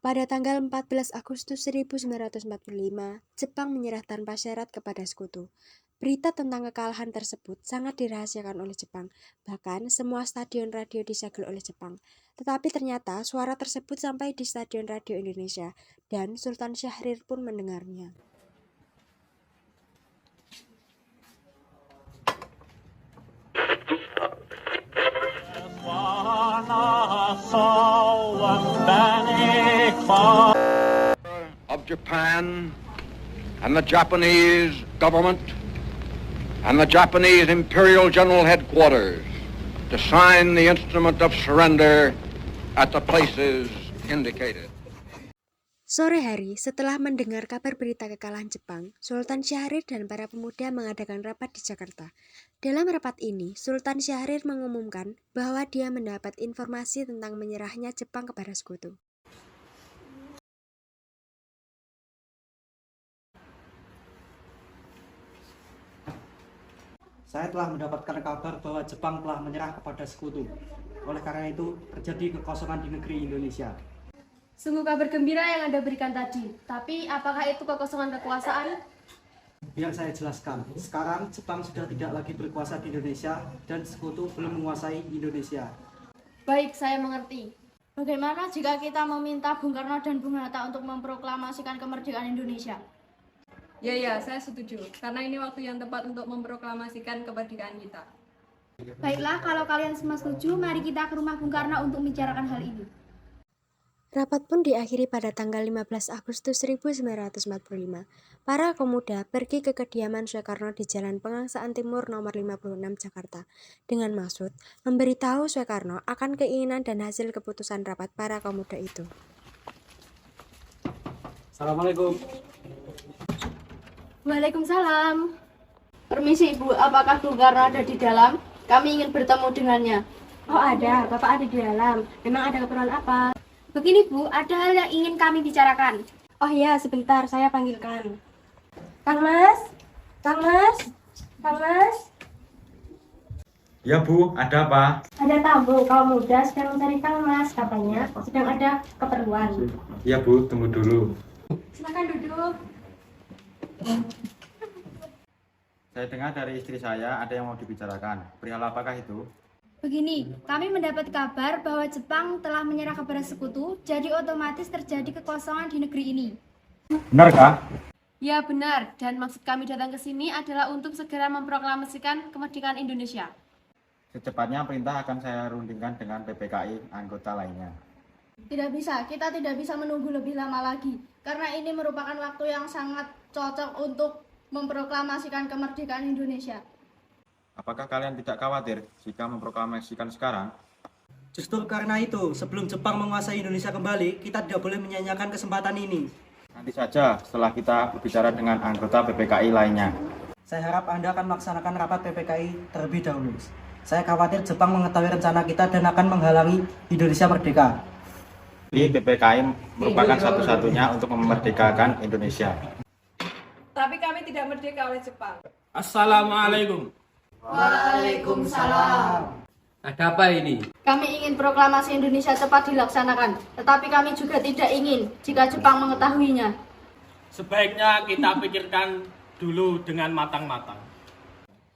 Pada tanggal 14 Agustus 1945, Jepang menyerah tanpa syarat kepada sekutu. Berita tentang kekalahan tersebut sangat dirahasiakan oleh Jepang, bahkan semua stasiun radio disegel oleh Jepang. Tetapi ternyata suara tersebut sampai di Stasiun Radio Indonesia, dan Sultan Syahrir pun mendengarnya. Of Japan and the Japanese government and the Japanese Imperial General Headquarters to sign the instrument of surrender at the places indicated. Sore hari, setelah mendengar kabar berita kekalahan Jepang, Sultan Syahrir dan para pemuda mengadakan rapat di Jakarta. Dalam rapat ini, Sultan Syahrir mengumumkan bahwa dia mendapat informasi tentang menyerahnya Jepang kepada sekutu. Saya telah mendapatkan kabar bahwa Jepang telah menyerah kepada sekutu. Oleh karena itu, terjadi kekosongan di negeri Indonesia. Sungguh kabar gembira yang Anda berikan tadi. Tapi apakah itu kekosongan kekuasaan? Biar saya jelaskan. Sekarang Jepang sudah tidak lagi berkuasa di Indonesia dan sekutu belum menguasai Indonesia. Baik, saya mengerti. Bagaimana jika kita meminta Bung Karno dan Bung Hatta untuk memproklamasikan kemerdekaan Indonesia? Ya, saya setuju. Karena ini waktu yang tepat untuk memproklamasikan kemerdekaan kita. Baiklah, kalau kalian semua setuju, mari kita ke rumah Bung Karno untuk membicarakan hal ini. Rapat pun diakhiri pada tanggal 15 Agustus 1945. Para pemuda pergi ke kediaman Soekarno di Jalan Pegangsaan Timur nomor 56 Jakarta dengan maksud memberitahu Soekarno akan keinginan dan hasil keputusan rapat para pemuda itu. Assalamualaikum. Waalaikumsalam. Permisi Ibu, apakah Bung Karno ada di dalam? Kami ingin bertemu dengannya. Oh ada, Bapak ada di dalam. Memang ada keperluan apa? Begini Bu, ada hal yang ingin kami bicarakan. Oh iya, sebentar saya panggilkan. Kang Mas? Kang Mas? Kang Mas? Ya Bu, ada apa? Ada tamu kaum muda sedang mencari Kang Mas. Katanya sedang ada keperluan. Ya Bu, tunggu dulu. Silakan duduk. Saya dengar dari istri saya ada yang mau dibicarakan. Perihal apakah itu? Begini, kami mendapat kabar bahwa Jepang telah menyerah kepada sekutu, jadi otomatis terjadi kekosongan di negeri ini. Benarkah? Ya benar, dan maksud kami datang ke sini adalah untuk segera memproklamasikan kemerdekaan Indonesia. Secepatnya perintah akan saya rundingkan dengan PPKI anggota lainnya. Tidak bisa, kita tidak bisa menunggu lebih lama lagi, karena ini merupakan waktu yang sangat cocok untuk memproklamasikan kemerdekaan Indonesia. Apakah kalian tidak khawatir jika memproklamasikan sekarang? Justru karena itu, sebelum Jepang menguasai Indonesia kembali, kita tidak boleh menyanyiakan kesempatan ini. Nanti saja setelah kita berbicara dengan anggota PPKI lainnya. Saya harap Anda akan melaksanakan rapat PPKI terlebih dahulu. Saya khawatir Jepang mengetahui rencana kita dan akan menghalangi Indonesia merdeka. Jadi PPKI merupakan satu-satunya untuk memerdekakan Indonesia. Tapi kami tidak merdeka oleh Jepang. Assalamualaikum. Waalaikumsalam. Ada apa ini? Kami ingin proklamasi Indonesia cepat dilaksanakan, tetapi kami juga tidak ingin jika Jepang mengetahuinya. Sebaiknya kita pikirkan dulu dengan matang-matang.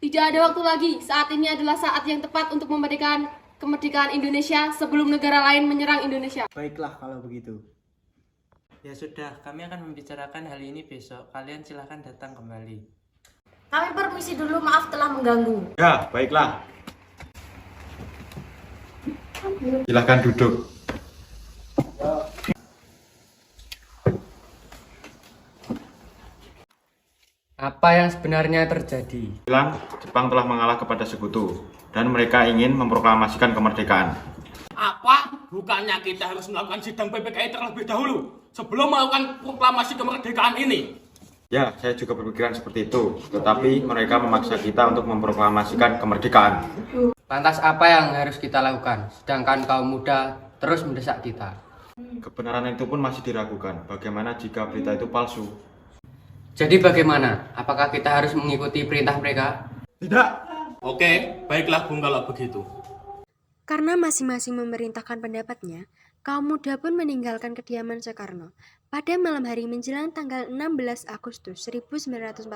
Tidak ada waktu lagi, saat ini adalah saat yang tepat untuk memerdekakan kemerdekaan Indonesia sebelum negara lain menyerang Indonesia. Baiklah kalau begitu. Ya sudah, kami akan membicarakan hal ini besok. Kalian silahkan datang kembali. Kami permisi dulu, maaf telah mengganggu. Ya, baiklah. Silakan duduk. Apa yang sebenarnya terjadi? Bilang Jepang telah mengalah kepada sekutu dan mereka ingin memproklamasikan kemerdekaan. Apa? Bukannya kita harus melakukan sidang PPKI terlebih dahulu sebelum melakukan proklamasi kemerdekaan ini? Ya, saya juga berpikiran seperti itu. Tetapi mereka memaksa kita untuk memproklamasikan kemerdekaan. Lantas apa yang harus kita lakukan? Sedangkan kaum muda terus mendesak kita. Kebenaran itu pun masih diragukan. Bagaimana jika berita itu palsu? Jadi bagaimana? Apakah kita harus mengikuti perintah mereka? Tidak. Oke, baiklah Bung kalau begitu. Karena masing-masing memerintahkan pendapatnya, Kaum muda pun meninggalkan kediaman Soekarno. Pada malam hari menjelang tanggal 16 Agustus 1945,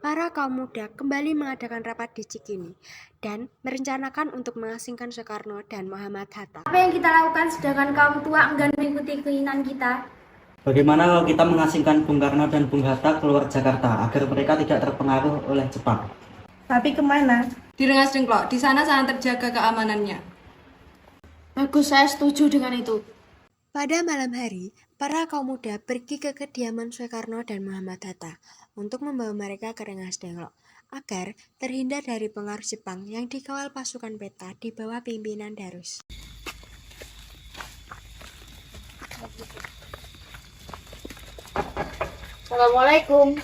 para kaum muda kembali mengadakan rapat di Cikini dan merencanakan untuk mengasingkan Soekarno dan Muhammad Hatta. Apa yang kita lakukan sedangkan kaum tua enggan mengikuti keinginan kita? Bagaimana kalau kita mengasingkan Bung Karno dan Bung Hatta keluar Jakarta agar mereka tidak terpengaruh oleh Jepang? Tapi kemana? Di Rengas Dengklok, di sana sangat terjaga keamanannya. Bagus, saya setuju dengan itu. Pada malam hari, para kaum muda pergi ke kediaman Soekarno dan Muhammad Hatta untuk membawa mereka ke Rengas Dengklok agar terhindar dari pengaruh Jepang yang dikawal pasukan peta di bawah pimpinan Darus. Assalamualaikum.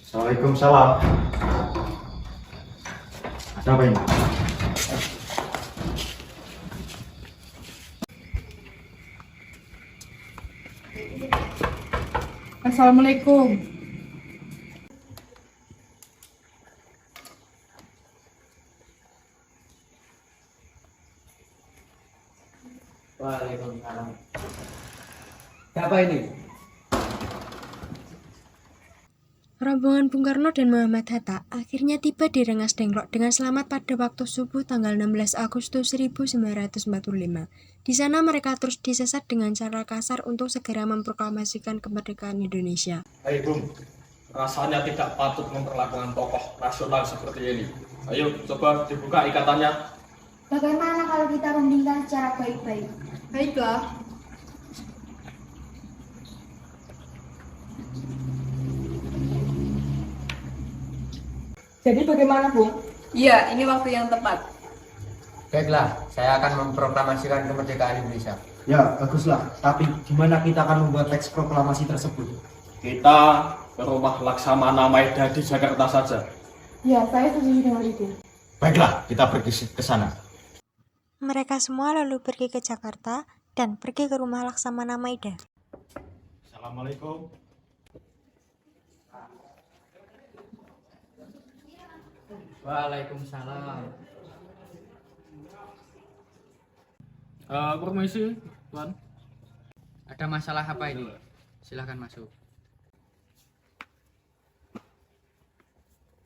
Waalaikumsalam. Ada apa ini? Assalamualaikum. Waalaikumsalam. Siapa ini? Rombongan Bung Karno dan Muhammad Hatta akhirnya tiba di Rengas Dengklok dengan selamat pada waktu subuh tanggal 16 Agustus 1945. Di sana mereka terus disesat dengan cara kasar untuk segera memproklamasikan kemerdekaan Indonesia. Hai Bung, rasanya tidak patut memperlakukan tokoh nasional seperti ini. Ayo coba dibuka ikatannya. Bagaimana kalau kita rundingkan secara baik-baik? Baiklah. Jadi bagaimana, Bung? Iya, ini waktu yang tepat. Baiklah, saya akan memproklamasikan kemerdekaan Indonesia. Ya, baguslah. Tapi gimana kita akan membuat teks proklamasi tersebut? Kita ke rumah Laksamana Maeda di Jakarta saja. Ya, saya setuju dengan itu. Baiklah, kita pergi ke sana. Mereka semua lalu pergi ke Jakarta dan pergi ke rumah Laksamana Maeda. Assalamualaikum. Waalaikumsalam. Permisi, Tuan. Ada masalah apa ini? Silahkan masuk.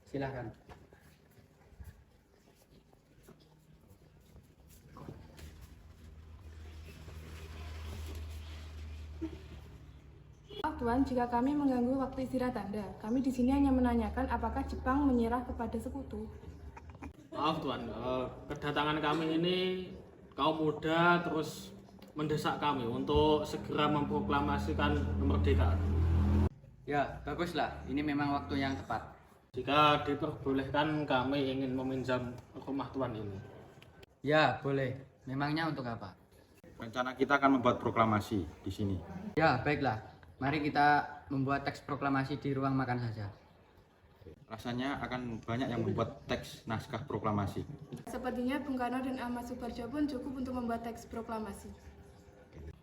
Silahkan. Maaf Tuan, jika kami mengganggu waktu istirahat Anda. Kami di sini hanya menanyakan apakah Jepang menyerah kepada sekutu. Maaf Tuan, kedatangan kami ini kaum muda terus mendesak kami untuk segera memproklamasikan kemerdekaan. Ya, baguslah. Ini memang waktu yang tepat. Jika diperbolehkan kami ingin meminjam rumah Tuan ini. Ya, boleh. Memangnya untuk apa? Rencana kita akan membuat proklamasi di sini. Ya, baiklah. Mari kita membuat teks proklamasi di ruang makan saja. Rasanya akan banyak yang membuat teks naskah proklamasi. Sepertinya Bung Karno dan Ahmad Subarjo pun cukup untuk membuat teks proklamasi.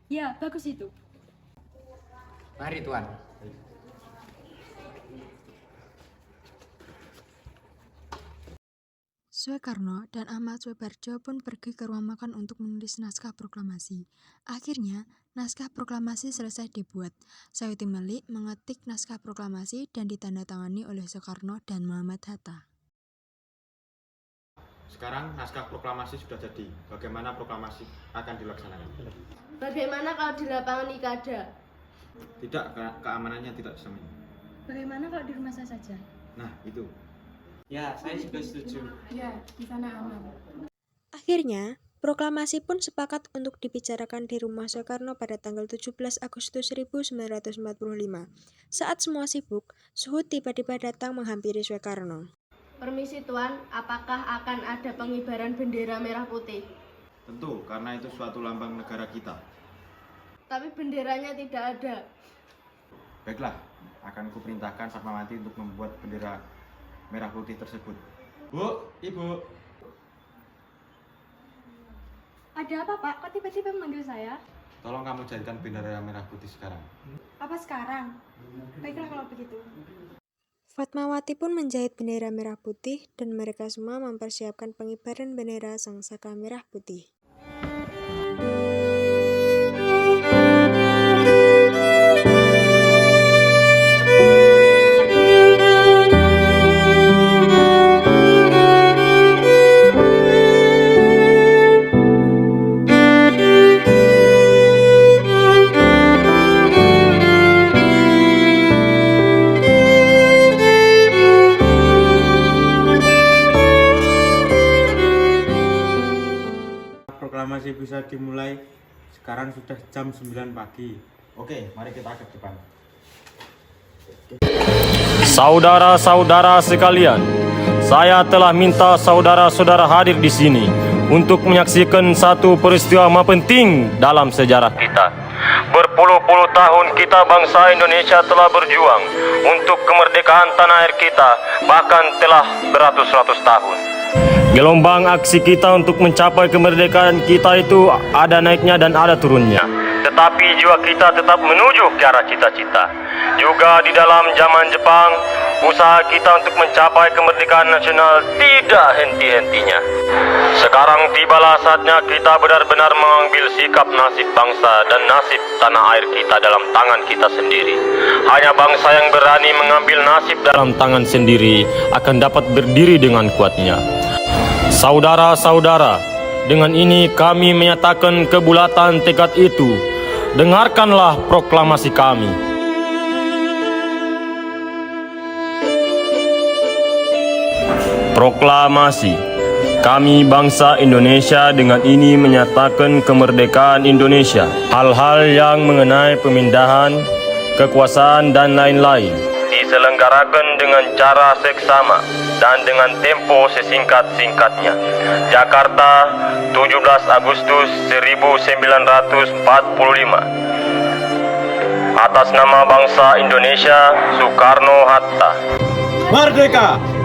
Ya, bagus itu. Mari, Tuan. Soekarno dan Ahmad Subarjo pun pergi ke ruang makan untuk menulis naskah proklamasi. Akhirnya, naskah proklamasi selesai dibuat. Sayuti Melik mengetik naskah proklamasi dan ditandatangani oleh Soekarno dan Muhammad Hatta. Sekarang naskah proklamasi sudah jadi. Bagaimana proklamasi akan dilaksanakan? Bagaimana kalau di lapangan Ikada? Tidak, keamanannya tidak dijamin. Bagaimana kalau di rumah saya saja? Nah, itu. Ya, saya juga setuju. Ya, di sana aman. Akhirnya, proklamasi pun sepakat untuk dibicarakan di rumah Soekarno pada tanggal 17 Agustus 1945. Saat semua sibuk, Suhut tiba-tiba datang menghampiri Soekarno. Permisi Tuan, apakah akan ada pengibaran bendera merah putih? Tentu, karena itu suatu lambang negara kita. Tapi benderanya tidak ada. Baiklah, akan kuperintahkan Fatmawati untuk membuat bendera merah putih tersebut. Bu, Ibu. Ada apa, Pak? Kok tiba-tiba memanggil saya? Tolong kamu jadikan bendera merah putih sekarang. Apa sekarang? Baiklah kalau begitu. Fatmawati pun menjahit bendera merah putih dan mereka semua mempersiapkan pengibaran bendera Sangsaka merah putih. Proklamasi bisa dimulai. Sekarang sudah jam 9 pagi. Oke, mari kita ke depan. Saudara-saudara sekalian, saya telah minta saudara-saudara hadir di sini untuk menyaksikan satu peristiwa penting dalam sejarah kita. Berpuluh-puluh tahun kita bangsa Indonesia telah berjuang untuk kemerdekaan tanah air kita, bahkan telah beratus-ratus tahun. Gelombang aksi kita untuk mencapai kemerdekaan kita itu ada naiknya dan ada turunnya. Tetapi jiwa kita tetap menuju ke arah cita-cita. Juga di dalam zaman Jepang, usaha kita untuk mencapai kemerdekaan nasional tidak henti-hentinya. Sekarang tibalah saatnya kita benar-benar mengambil sikap nasib bangsa dan nasib tanah air kita dalam tangan kita sendiri. Hanya bangsa yang berani mengambil nasib dalam tangan sendiri akan dapat berdiri dengan kuatnya. Saudara-saudara, dengan ini kami menyatakan kebulatan tekad itu. Dengarkanlah proklamasi kami. Proklamasi. Kami bangsa Indonesia dengan ini menyatakan kemerdekaan Indonesia. Hal-hal yang mengenai pemindahan, kekuasaan dan lain-lain diselenggarakan dengan cara seksama dan dengan tempo sesingkat-singkatnya. Jakarta, 17 Agustus 1945. Atas nama bangsa Indonesia, Soekarno-Hatta. Merdeka!